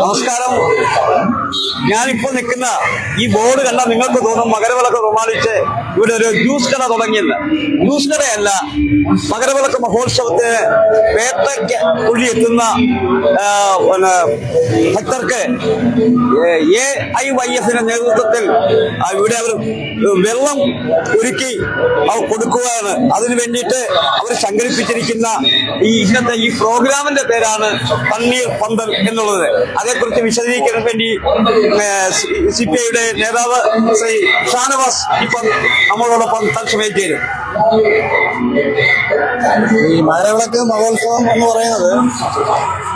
നമസ്കാരം. ഞാനിപ്പോൾ നിൽക്കുന്ന ഈ ബോർഡ് കണ്ടാൽ നിങ്ങൾക്ക് തോന്നും മകരവിളക്ക് പ്രമാണിച്ച് ഇവിടെ ഒരു ജ്യൂസ് കട തുടങ്ങിയെന്ന്. ജ്യൂസ് കടയല്ല, മകരവിളക്ക് മഹോത്സവത്തിന് വേട്ടയ്ക്ക് കുഴിയെത്തുന്ന ഭക്തർക്ക് AIYF നേതൃത്വത്തിൽ ഇവിടെ അവർ വെള്ളം ഒരുക്കി അവർ കൊടുക്കുകയാണ്. അതിനു വേണ്ടിയിട്ട് അവർ സംഘടിപ്പിച്ചിരിക്കുന്ന ഇന്നത്തെ ഈ പ്രോഗ്രാമിന്റെ പേരാണ് തണ്ണീർ പന്തൽ എന്നുള്ളത്. അതേക്കുറിച്ച് വിശദീകരിക്കാൻ വേണ്ടി CPIയുടെ നേതാവ് ശ്രീ ഷാനവാസ് ഇപ്പം നമ്മളോടൊപ്പം തത്സമയം ചേരും. ഈ മകരവിളക്ക് മഹോത്സവം എന്ന് പറയുന്നത്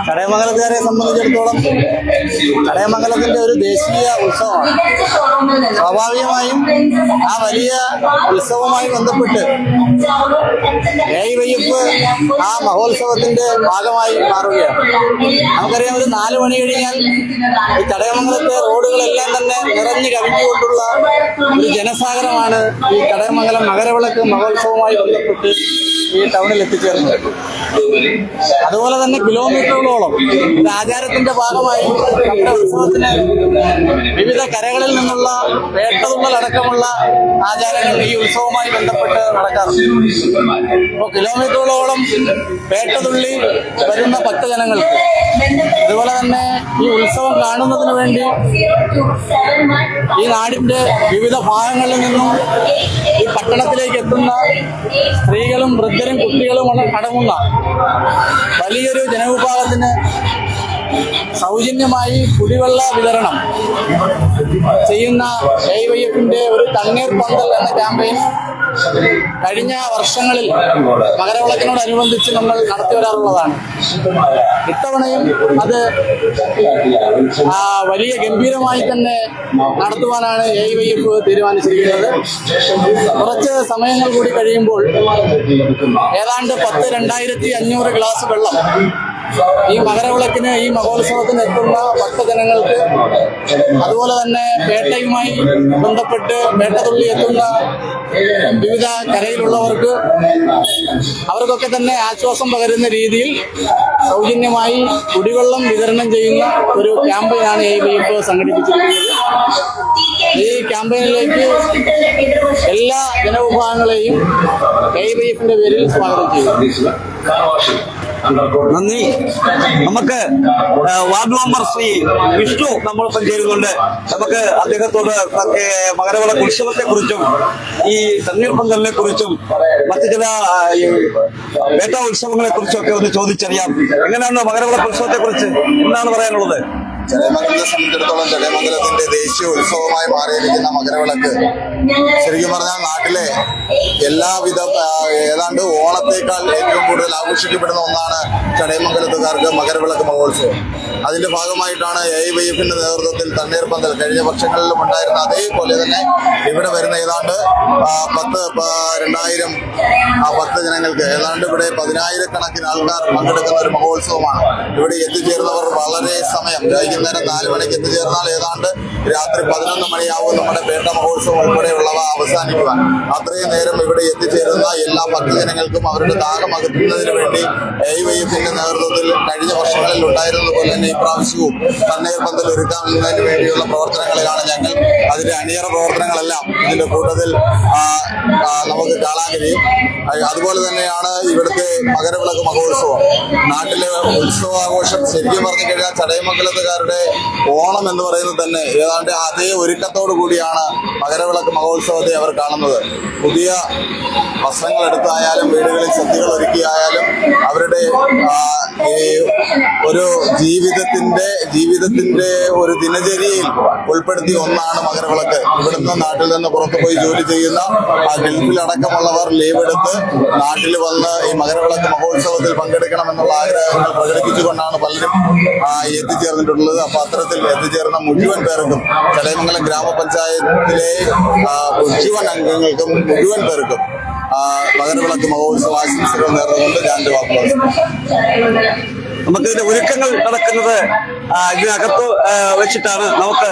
ചടയമംഗലത്തുകാരെ സംബന്ധിച്ചിടത്തോളം ചടയമംഗലത്തിന്റെ ഒരു ദേശീയ ഉത്സവമാണ്. സ്വാഭാവികമായും ആ വലിയ ഉത്സവവുമായി ബന്ധപ്പെട്ട് AIYF ആ മഹോത്സവത്തിന്റെ ഭാഗമായി മാറുകയാണ്. നമുക്കറിയാം, ഒരു 4 മണി കഴിഞ്ഞാൽ ഈ ചടയമംഗലത്തെ റോഡുകളെല്ലാം തന്നെ നിറഞ്ഞു കവിഞ്ഞുകൊണ്ടുള്ള ഒരു ജനസാഗരമാണ് ഈ ചടയമംഗലം മകരവിളക്ക് മഹോത്സവവുമായി ബന്ധപ്പെട്ട് ഈ ടൗണിൽ എത്തിച്ചേർന്നത്. അതുപോലെ തന്നെ കിലോമീറ്ററുകളോളം ഇത് ആചാരത്തിന്റെ ഭാഗമായി നമ്മുടെ ഉത്സവത്തിന് വിവിധ കരകളിൽ നിന്നുള്ള വേട്ടതുള്ളലടക്കമുള്ള ആചാരങ്ങൾ ഈ ഉത്സവവുമായി ബന്ധപ്പെട്ട് നടക്കാറുണ്ട്. അപ്പോൾ കിലോമീറ്ററുകളോളം വേട്ടതുള്ളി വരുന്ന ഭക്തജനങ്ങൾക്ക്, അതുപോലെ തന്നെ ഈ ഉത്സവം കാണുന്നതിന് വേണ്ടി ഈ നാടിന്റെ വിവിധ ഭാഗങ്ങളിൽ നിന്നും ഈ പട്ടണത്തിലേക്ക് എത്തുന്ന സ്ത്രീകളും വൃദ്ധരും കുട്ടികളും അടങ്ങുന്ന വലിയൊരു ജനവിഭാഗത്തിന് സൗജന്യമായി കുടിവെള്ള വിതരണം ചെയ്യുന്ന AIYFന്റെ ഒരു തണ്ണീർ പന്തൽ എന്ന ക്യാമ്പയിൻ കഴിഞ്ഞ വർഷങ്ങളിൽ മകരവിളക്കിനോടനുബന്ധിച്ച് നമ്മൾ നടത്തി വരാറുള്ളതാണ്. ഇത്തവണയും അത് വലിയ ഗംഭീരമായി തന്നെ നടത്തുവാനാണ് AIYF തീരുമാനിച്ചിരിക്കുന്നത്. കുറച്ച് സമയങ്ങൾ കൂടി കഴിയുമ്പോൾ ഏതാണ്ട് 2,500 ഗ്ലാസ് വെള്ളം ഈ മകരവിളക്കിന്, ഈ മഹോത്സവത്തിന് എത്തുന്ന ഭക്തജനങ്ങൾക്ക്, അതുപോലെ തന്നെ വേട്ടയുമായി ബന്ധപ്പെട്ട് വേട്ടതുള്ളി എത്തുന്ന വിവിധ കരയിലുള്ളവർക്ക്, അവർക്കൊക്കെ തന്നെ ആശ്വാസം പകരുന്ന രീതിയിൽ സൗജന്യമായി കുടിവെള്ളം വിതരണം ചെയ്യുന്ന ഒരു ക്യാമ്പയിനാണ് AIYF സംഘടിപ്പിച്ചിരിക്കുന്നത്. ഈ ക്യാമ്പയിനിലേക്ക് എല്ലാ ജനവിഭാഗങ്ങളെയും AIYFന്റെ പേരിൽ സ്വാഗതം ചെയ്യുന്നു. നന്ദി. നമുക്ക് വാർഡ് മെമ്പർ ശ്രീ വിഷ്ണു നമ്മളൊപ്പം ചേരുന്നുണ്ട്. നമുക്ക് അദ്ദേഹത്തോട് മകരവിളക്ക് ഉത്സവത്തെ കുറിച്ചും ഈ തണ്ണീർ പന്തലിനെ കുറിച്ചും മറ്റു ചില വേട്ട ഉത്സവങ്ങളെ കുറിച്ചും ഒക്കെ ഒന്ന് ചോദിച്ചറിയാം. എങ്ങനെയാണ് മകരവിളക്ക് ഉത്സവത്തെ കുറിച്ച് എന്താണ് പറയാനുള്ളത്? ചടയമംഗലത്തെ സംബന്ധിച്ചിടത്തോളം ചടയമംഗലത്തിന്റെ ദേശീയ ഉത്സവമായി മാറിയിരിക്കുന്ന മകരവിളക്ക് ശരിക്കും പറഞ്ഞാൽ നാട്ടിലെ എല്ലാവിധ ഏതാണ്ട് ഓണത്തേക്കാൾ ഏറ്റവും കൂടുതൽ ആഘോഷിക്കപ്പെടുന്ന ഒന്നാണ് ചടയമംഗലത്തുകാർക്ക് മകരവിളക്ക് മഹോത്സവം. അതിന്റെ ഭാഗമായിട്ടാണ് AIYFന്റെ നേതൃത്വത്തിൽ തണ്ണീർ പന്തൽ കഴിഞ്ഞ വർഷങ്ങളിലും ഉണ്ടായിരുന്ന അതേപോലെ തന്നെ ഇവിടെ വരുന്ന ഏതാണ്ട് 2,000 ഭക്തജനങ്ങൾക്ക് ഏതാണ്ട് ഇവിടെ 10,000-കണക്കിന് ആൾക്കാർ പങ്കെടുക്കുന്ന ഒരു മഹോത്സവമാണ്. ഇവിടെ എത്തിച്ചേർന്നവർ വളരെ സമയം വൈകുന്നേരം 4 മണിക്ക് എത്തിച്ചേർന്നാൽ ഏതാണ്ട് രാത്രി 11 മണിയാവും നമ്മുടെ പേട്ട മഹോത്സവം ഉൾപ്പെടെയുള്ളവ അവസാനിക്കുവാൻ. അത്രയും നേരം ഇവിടെ എത്തിച്ചേരുന്ന എല്ലാ ഭക്തജനങ്ങൾക്കും അവരുടെ ദാഹം അകറ്റുന്നതിന് വേണ്ടി AIYFന്റെ നേതൃത്വത്തിൽ കഴിഞ്ഞ വർഷങ്ങളിൽ ഉണ്ടായിരുന്നത് പോലെ തന്നെ ഇപ്രാവശ്യവും തണ്ണീർ പന്തൽ ഒരുക്കുന്നതിന് വേണ്ടിയുള്ള പ്രവർത്തനങ്ങളിലാണ് ഞങ്ങൾ. അതിന്റെ അണിയറ പ്രവർത്തനങ്ങളെല്ലാം ഇതിന്റെ കൂട്ടത്തിൽ നമുക്ക് കാണാൻ കഴിയും. അതുപോലെ തന്നെയാണ് ഇവിടുത്തെ മകരവിളക്ക് മഹോത്സവം. നാട്ടിലെ ഉത്സവാഘോഷം ശരിക്കും പറഞ്ഞു കഴിഞ്ഞാൽ ചടയമംഗലത്തുകാരുടെ ഓണം എന്ന് പറയുന്നത് തന്നെ ഏതാണ്ട് അതേ ഒരുക്കത്തോടു കൂടിയാണ് മകരവിളക്ക് മഹോത്സവത്തെ അവർ കാണുന്നത്. പുതിയ വസ്ത്രങ്ങൾ എടുത്തായാലും വീടുകളിൽ സദ്യകൾ ഒരുക്കിയായാലും അവരുടെ ഈ ഒരു ജീവിതത്തിന്റെ ഒരു ദിനചര്യയിൽ ഉൾപ്പെടുത്തിയ ഒന്നാണ് മകരവിളക്ക്. ഇവിടുന്ന് നാട്ടിൽ നിന്ന് പുറത്തു പോയി ജോലി ചെയ്യുന്ന ഗൾഫിലടക്കമുള്ളവർ ലീവ് എടുത്ത് നാട്ടിൽ വന്ന് ഈ മകരവിളക്ക് മഹോത്സവത്തിൽ പങ്കെടുക്കണമെന്നുള്ള ആഗ്രഹങ്ങൾ പ്രകടിപ്പിച്ചുകൊണ്ടാണ് പലരും എത്തിച്ചേർന്നിട്ടുള്ളത്. അപ്പൊ അത്തരത്തിൽ എത്തിച്ചേർന്ന മുഴുവൻ പേർക്കും ചടയമംഗലം ഗ്രാമപഞ്ചായത്തിലെ മുഴുവൻ അംഗങ്ങൾക്കും മുഴുവൻ പേർക്കും മകരവിളക്ക് മഹോത്സവ ആശംസകൾ നേർന്നുകൊണ്ട് ഞാൻ വാക്കുകൾ. നമുക്ക് ഇതിന്റെ ഒരുക്കങ്ങൾ നടക്കുന്നത് ഇതിനകത്ത് വെച്ചിട്ടാണ്. നമുക്ക്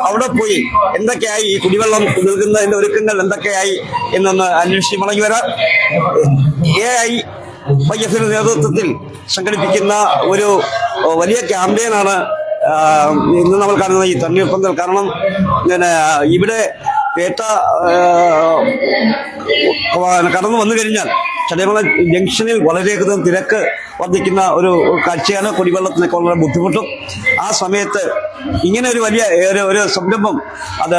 അവിടെ പോയി എന്തൊക്കെയായി ഈ കുടിവെള്ളം നൽകുന്നതിന്റെ ഒരുക്കങ്ങൾ എന്തൊക്കെയായി എന്നൊന്ന് അന്വേഷിച്ച് മടങ്ങി വരാം. YF-ന്റെ നേതൃത്വത്തിൽ സംഘടിപ്പിക്കുന്ന ഒരു വലിയ ക്യാമ്പയിനാണ് ഇന്ന് നമ്മൾ കാണുന്ന ഈ തണ്ണീർപ്പന്തൽ. കാരണം പിന്നെ ഇവിടെ പേട്ട കടന്നു വന്നു കഴിഞ്ഞാൽ ചടയമംഗലം ജംഗ്ഷനിൽ വളരെയധികം തിരക്ക് വർദ്ധിക്കുന്ന ഒരു കാഴ്ചയാണ്. കുടിവെള്ളത്തിനൊക്കെ വളരെ ബുദ്ധിമുട്ടും. ആ സമയത്ത് ഇങ്ങനെ ഒരു വലിയ ഒരു സംരംഭം അത്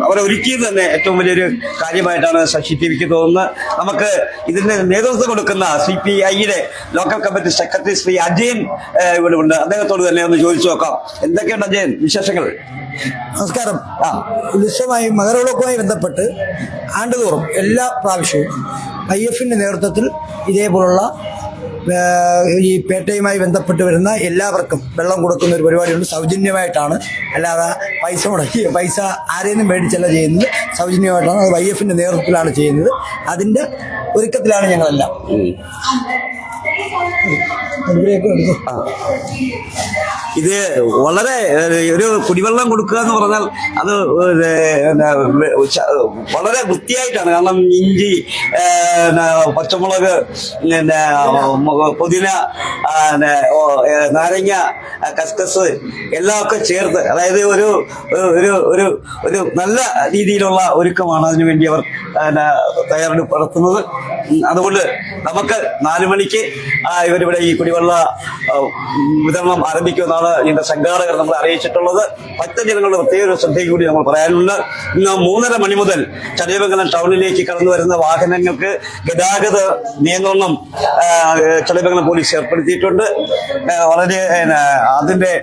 അവരെ ഒരുക്കിയത് തന്നെ ഏറ്റവും വലിയൊരു കാര്യമായിട്ടാണ് ശശി ടിവിക്ക് തോന്നുന്നത്. നമുക്ക് ഇതിന് നേതൃത്വം കൊടുക്കുന്ന CPI-യുടെ local committee secretary Shri Ajayan ഇവിടെ ഉണ്ട്. അദ്ദേഹത്തോട് തന്നെ ഒന്ന് ചോദിച്ചു നോക്കാം. എന്തൊക്കെയുണ്ട് അജയൻ വിശേഷങ്ങൾ? നമസ്കാരം. ഉത്സവമായി മകരവിളക്കുമായി ബന്ധപ്പെട്ട് ആണ്ടുതോറും എല്ലാ പ്രാവശ്യവും IF-ന്റെ നേതൃത്വത്തിൽ ഇതേപോലുള്ള ഈ പേട്ടയുമായി ബന്ധപ്പെട്ട് വരുന്ന എല്ലാവർക്കും വെള്ളം കൊടുക്കുന്ന ഒരു പരിപാടിയുണ്ട്. സൗജന്യമായിട്ടാണ്, അല്ലാതെ പൈസ മുടക്കി പൈസ ആരെയും മേടിച്ചല്ല ചെയ്യുന്നത്. സൗജന്യമായിട്ടാണ്. അത് YF-ന്റെ നേതൃത്വത്തിലാണ് ചെയ്യുന്നത്. അതിൻ്റെ ഒരുക്കത്തിലാണ് ഞങ്ങളെല്ലാം. ഇത് വളരെ ഒരു കുടിവെള്ളം കൊടുക്കുക എന്ന് പറഞ്ഞാൽ അത് വളരെ വൃത്തിയായിട്ടാണ്. കാരണം ഇഞ്ചി, പച്ചമുളക്, പുതിന, നാരങ്ങ, കസ്കസ് എല്ലാം ഒക്കെ ചേർത്ത്, അതായത് ഒരു ഒരു ഒരു ഒരു നല്ല രീതിയിലുള്ള ഒരുക്കമാണ് അതിനുവേണ്ടി അവർ തയ്യാറെടുപ്പ് നടത്തുന്നത്. അതുകൊണ്ട് നമുക്ക് 4 മണിക്ക് ഇവരിവിടെ ഈ കുടിവെള്ള വിതരണം ആരംഭിക്കുമെന്നാണ് ഇതിന്റെ സംഘാടകർ നമ്മളെ അറിയിച്ചിട്ടുള്ളത്. ഭക്തജനങ്ങളുടെ പ്രത്യേക ഒരു ശ്രദ്ധയും കൂടി നമ്മൾ പറയാനുണ്ട്. ഇന്ന് 3:30 മണി മുതൽ ചടയമംഗലം ടൗണിലേക്ക് കടന്നു വരുന്ന വാഹനങ്ങൾക്ക് ഗതാഗത നിയന്ത്രണം ചടയമംഗലം പോലീസ് ഏർപ്പെടുത്തിയിട്ടുണ്ട്. വളരെ അതിന്റെ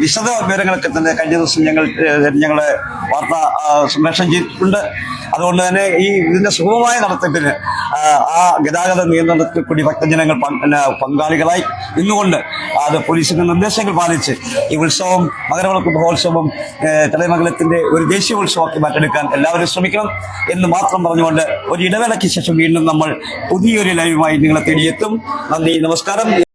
വിശദ വിവരങ്ങളൊക്കെ തന്നെ കഴിഞ്ഞ ദിവസം ഞങ്ങളെ വാർത്ത സംപ്രേഷണം ചെയ്തിട്ടുണ്ട്. അതുകൊണ്ട് തന്നെ ഇതിന്റെ സുഗമമായ നടത്തിപ്പിന് ആ ഗതാഗത നിയന്ത്രണത്തിൽ കൂടി ഭക്തജനങ്ങൾ പങ്കാളികളായി ഇന്നുകൊണ്ട് അത് പോലീസിന്റെ നിർദ്ദേശങ്ങൾ പാലിച്ച് ഈ ഉത്സവം മകരവിളക്ക് മഹോത്സവം ചടയമംഗലത്തിന്റെ ഒരു ദേശീയ ഉത്സവമാക്കി മാറ്റെടുക്കാൻ എല്ലാവരും ശ്രമിക്കണം എന്ന് മാത്രം പറഞ്ഞുകൊണ്ട് ഒരു ഇടവേളയ്ക്ക് ശേഷം വീണ്ടും നമ്മൾ പുതിയൊരു ലൈവുമായി നിങ്ങളെ തേടിയെത്തും. നന്ദി, നമസ്കാരം.